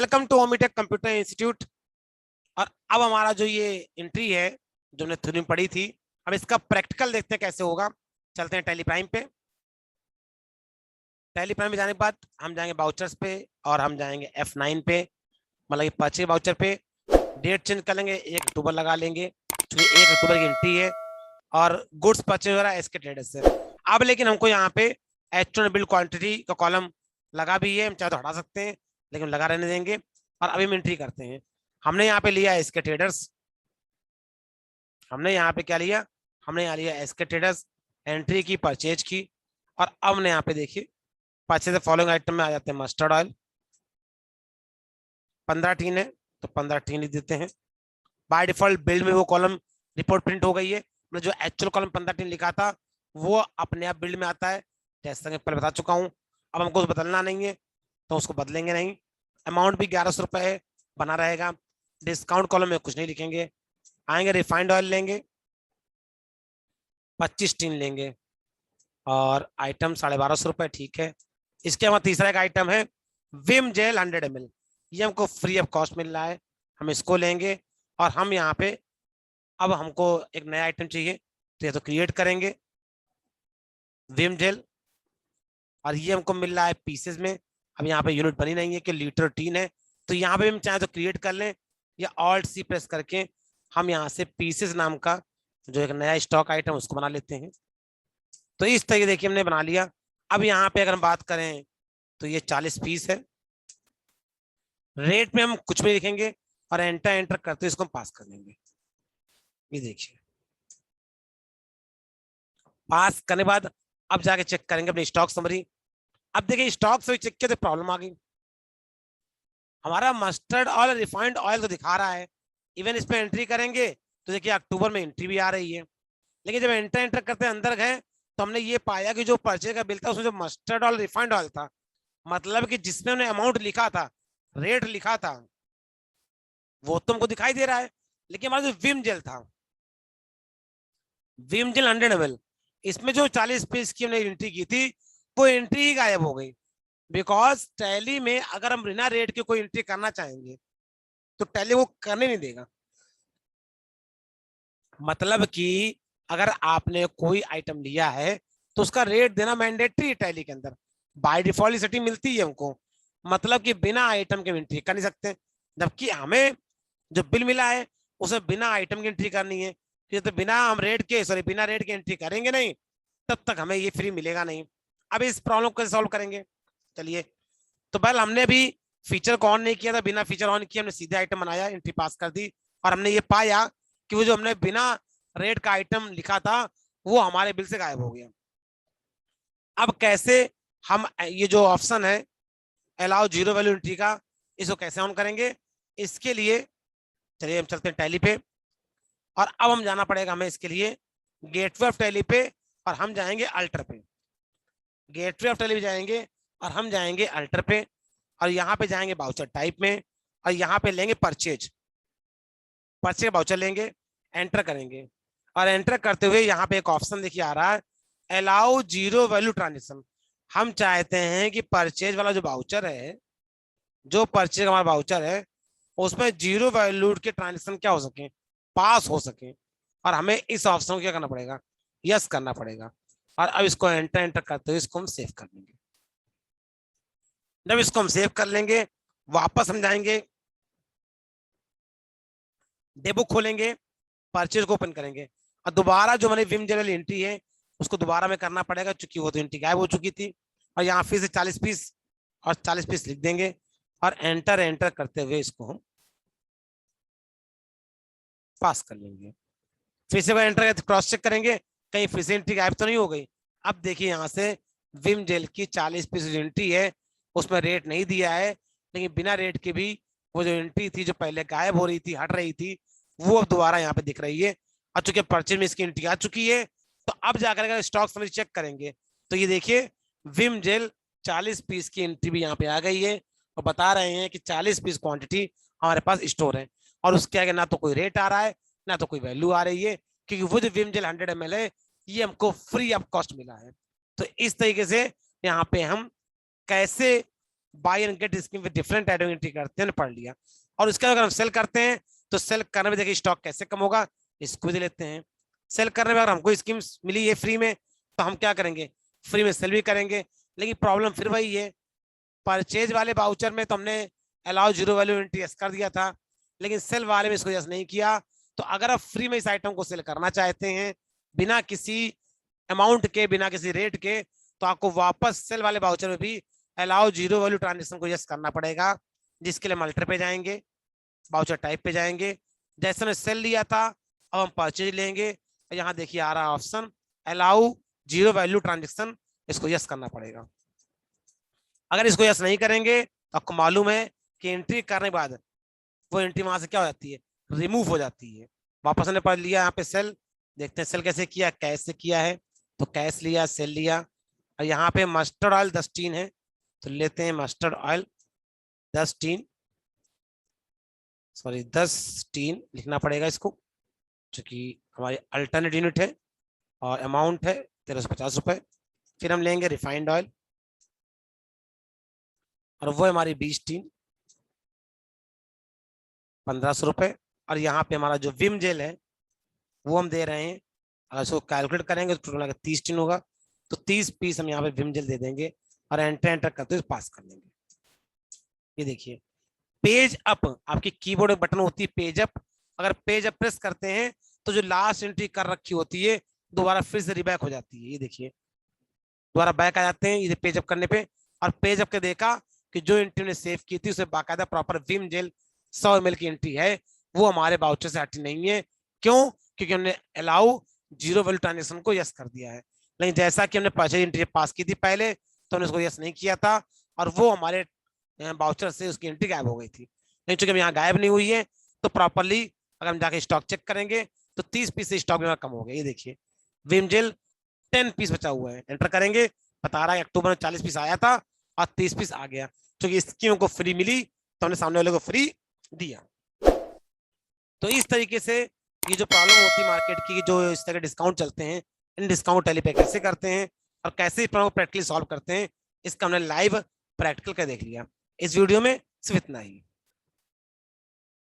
Welcome to Omitech computer institute. और अब हमारा जो ये एंट्री है जो हमने थ्योरी में पढ़ी थी, अब इसका प्रैक्टिकल देखते हैं कैसे होगा। चलते हैं टैली प्राइम पे। टैली प्राइम में जाने के बाद हम जाएंगे बाउचर्स पे और हम जाएंगे F9 पे, मतलब ये परचेज बाउचर पे। डेट चेंज कर लेंगे, 1 अक्टूबर लगा लेंगे क्योंकि 1 अक्टूबर की एंट्री है और गुड्स परचेज हो रहा है एसके ट्रेडर्स से। अब लेकिन हमको यहाँ पे एक्चुअल बिल क्वांटिटी का कॉलम लगा भी है, हम चाहे तो हटा सकते हैं लेकिन लगा रहने देंगे। और अभी हम एंट्री करते हैं। हमने यहाँ पे लिया एसके ट्रेडर्स, हमने यहाँ पे क्या लिया, हमने यहाँ लिया एसके ट्रेडर्स, एंट्री की परचेज की। और अब हमने यहाँ पे देखिए परचेज फॉलोइंग आइटम में आ जाते हैं मस्टर्ड ऑयल 15 टीन है तो 15 टीन लिख देते हैं। बाय डिफॉल्ट बिल्ड में वो कॉलम रिपोर्ट प्रिंट हो गई है, मतलब जो एक्चुअल कॉलम 15 टीन लिखा था वो अपने आप बिल्ड में आता है, जैसा कि पहले बता चुका हूँ। अब हमको बदलना नहीं है तो उसको बदलेंगे नहीं। अमाउंट भी 1100 रुपए है, बना रहेगा। डिस्काउंट कॉलम में कुछ नहीं लिखेंगे। आएंगे रिफाइंड ऑयल लेंगे 25 टीन लेंगे और आइटम 1250 रुपए, ठीक है। इसके बाद तीसरा एक आइटम है विम जेल 100 ml, ये हमको फ्री ऑफ कॉस्ट मिल रहा है, हम इसको लेंगे। और हम यहाँ पे अब हमको एक नया आइटम चाहिए तो ये तो क्रिएट करेंगे विम जेल, और ये हमको मिल रहा है पीसेस में। अब यहाँ पे यूनिट बनी नहीं है कि लीटर टीन है, तो यहाँ पे हम चाहे तो क्रिएट कर लें या ऑल्ट सी प्रेस करके हम यहाँ से पीसेस नाम का जो एक नया स्टॉक आइटम उसको बना लेते हैं। तो इस तरीके देखिए हमने बना लिया। अब यहाँ पे अगर हम बात करें तो ये 40 पीस है। रेट में हम कुछ भी लिखेंगे और एंटर एंटर करते इसको हम पास कर देंगे। ये देखिए पास करने बाद अब जाके चेक करेंगे अपनी स्टॉक समरी। अब देखिए स्टॉक समरी चेक किया तो प्रॉब्लम आ गई, हमारा मस्टर्ड ऑयल रिफाइंड ऑयल तो दिखा रहा है, इवन इस पे एंट्री करेंगे तो देखिए अक्टूबर में एंट्री भी आ रही है। लेकिन जब एंटर एंटर करते अंदर गए तो हमने ये पाया कि जो परचेज का बिल था उसमें जो मस्टर्ड ऑयल रिफाइंड ऑयल था, मतलब कि जिसमें हमने अमाउंट लिखा था, रेट लिखा था, वो तो हमको दिखाई दे रहा है। लेकिन हमारा जो विम जेल था, विम जेल 100 ml, इसमें जो 40 पीस की हमने एंट्री की थी वो एंट्री ही गायब हो गई। बिकॉज टैली में अगर हम बिना रेट के कोई एंट्री करना चाहेंगे तो टैली वो करने नहीं देगा। मतलब कि अगर आपने कोई आइटम लिया है तो उसका रेट देना मैंडेटरी है टैली के अंदर, बाय डिफॉल्ट सेटिंग मिलती है हमको। मतलब कि बिना आइटम के एंट्री कर नहीं सकते, जबकि हमें जो बिल मिला है उसे बिना आइटम की एंट्री करनी है। तो बिना हम रेट के बिना रेट की एंट्री करेंगे नहीं तब तक हमें ये फ्री मिलेगा नहीं। अब इस प्रॉब्लम को सॉल्व करेंगे। चलिए, तो पहले हमने भी फीचर को ऑन नहीं किया था, बिना फीचर ऑन किया हमने सीधे आइटम बनाया, एंट्री पास कर दी और हमने ये पाया कि वो जो हमने बिना रेट का आइटम लिखा था वो हमारे बिल से गायब हो गया। अब कैसे हम ये जो ऑप्शन है अलाउ जीरो वैल्यू एंट्री का, इसको कैसे ऑन करेंगे, इसके लिए चलिए हम चलते हैं टैली पे। और अब हम जाना पड़ेगा हमें इसके लिए गेटवे ऑफ टैली पे और हम जाएंगे अल्टर पे। गेटवे ऑफ टैली पे जाएंगे और हम जाएंगे अल्टर पे और यहाँ पे जाएंगे बाउचर टाइप में और यहाँ पे लेंगे परचेज, परचेज बाउचर लेंगे, एंटर करेंगे। और एंटर करते हुए यहाँ पे एक ऑप्शन देखिए आ रहा है अलाउ जीरो वैल्यू ट्रांजेक्शन। हम चाहते हैं कि परचेज वाला जो बाउचर है, जो परचेज हमारा बाउचर है उसमें जीरो वैल्यू के ट्रांजेक्शन क्या हो सके, पास हो सके। और हमें इस ऑप्शन को क्या करना पड़ेगा, यस करना पड़ेगा। और अब इसको एंटर एंटर करते हुए इसको हम सेव कर लेंगे। जब इसको हम सेव कर लेंगे वापस हम जाएंगे डेबुक खोलेंगे, परचेज को ओपन करेंगे और दोबारा जो मैंने विम जनरल एंट्री है उसको दोबारा में करना पड़ेगा क्योंकि वो तो एंट्री गायब हो चुकी थी। और यहाँ फिर से 40 पीस और 40 पीस लिख देंगे और एंटर एंटर करते हुए इसको हम पास कर लेंगे। फिर से एंटर क्रॉस चेक करेंगे कहीं फिर से एंट्री गायब तो नहीं हो गई। अब देखिए यहाँ से विम जेल की 40 पीस एंट्री है, उसमें रेट नहीं दिया है, लेकिन बिना रेट के भी वो जो एंट्री थी जो पहले गायब हो रही थी, हट रही थी, वो अब दोबारा यहाँ पे दिख रही है। और चूंकि परचेज में इसकी एंट्री आ चुकी है तो अब जाकर अगर स्टॉक समरी चेक करेंगे तो ये देखिए विम जेल 40 पीस की एंट्री भी यहाँ पे आ गई है और बता रहे हैं कि 40 पीस क्वांटिटी हमारे पास स्टोर है। और उसके आगे ना तो कोई रेट आ रहा है ना तो कोई वैल्यू आ रही है, क्योंकि वो जो विम जेल 100 ml है ये हमको फ्री ऑफ कॉस्ट मिला है। तो इस तरीके से यहाँ पे हम कैसे buy and get scheme with different item entry करते हैं, पढ़ लिया। और उसके बाद अगर हम सेल करते हैं तो सेल करने में देखिए स्टॉक कैसे कम होगा, इसको भी लेते हैं। सेल करने में अगर हमको स्कीम मिली है फ्री में तो हम क्या करेंगे, फ्री में सेल भी करेंगे। लेकिन प्रॉब्लम फिर वही है, परचेज वाले वाउचर में तो हमने allow zero value entry yes कर दिया था, लेकिन सेल वाले में इसको यस नहीं किया। तो अगर आप फ्री में इस आइटम को सेल करना चाहते हैं बिना किसी अमाउंट के, बिना किसी रेट के, तो आपको वापस सेल वाले वाउचर में भी अलाउ जीरो वैल्यू ट्रांजेक्शन को यस करना पड़ेगा, जिसके लिए मल्टर पे जाएंगे, वाउचर टाइप पे जाएंगे। जैसे हमने सेल लिया था अब हम परचेज लेंगे, यहाँ देखिए आ रहा option allow zero value transaction, इसको यस करना पड़ेगा। अगर इसको यस नहीं करेंगे तो आपको मालूम है कि एंट्री करने के बाद वो एंट्री वहां से क्या हो जाती है, रिमूव हो जाती है। वापस हमने पढ़ लिया यहाँ पे सेल, देखते हैं सेल कैसे किया, कैश से किया है तो कैश लिया, सेल लिया। और यहाँ पे मस्टर्ड ऑयल 10 टीन है तो लेते हैं mustard oil 10 tin, sorry 10 tin लिखना पड़ेगा इसको, क्योंकि हमारी अल्टरनेट यूनिट है और अमाउंट है 1350 रुपए। फिर हम लेंगे रिफाइंड ऑयल और वो हमारी 20 टीन 1500 रुपए। और यहाँ पे हमारा जो विम जेल है वो हम दे रहे हैं, अगर इसको कैलकुलेट करेंगे तो टोटल 30 टीन होगा, तो 30 पीस हम यहाँ पे विम जेल दे देंगे और एंटर एंटर करते हुए पास कर लेंगे। ये देखिए पेज अप, आपकी कीबोर्ड में बटन होती है पेज अप, अगर पेज अप प्रेस करते हैं तो जो लास्ट एंट्री कर रखी होती है दोबारा फिर से रिबैक हो जाती है। ये देखिए दोबारा बैक आ जाते हैं ये पेज अप करने पे, और पेज अप के देखा कि जो एंट्री ने सेव की थी उसे बाकायदा प्रॉपर विम जेल 100 ml की एंट्री है, वो हमारे बाउचर से हटी नहीं है। क्यों? क्योंकि हमने अलाउ जीरो वैल्यू ट्रांजेक्शन को यस कर दिया है। लेकिन जैसा कि हमने परचेज एंट्री पास की थी पहले तो हमने उसको यस नहीं किया था और वो हमारे बाउचर से उसकी एंट्री गायब हो गई थी। लेकिन चूंकि यहाँ गायब नहीं हुई है तो प्रॉपरली अगर हम जाके स्टॉक चेक करेंगे तो 30 पीस से स्टॉक में कम हो गया। ये देखिए विम जेल 10 पीस बचा हुआ है, एंटर करेंगे बता रहा है अक्टूबर में 40 पीस आया था और 30 पीस आ गया, क्योंकि स्कीम को फ्री मिली तो हमने सामने वाले को फ्री दिया। तो इस तरीके से ये जो प्रॉब्लम होती है मार्केट की, जो इस तरह डिस्काउंट चलते हैं, इन डिस्काउंट टैली पे कैसे करते हैं और कैसे प्रॉब्लम को प्रैक्टिकली सॉल्व करते हैं, इसका हमने लाइव प्रैक्टिकल कर देख लिया। इस वीडियो में सिर्फ इतना ही।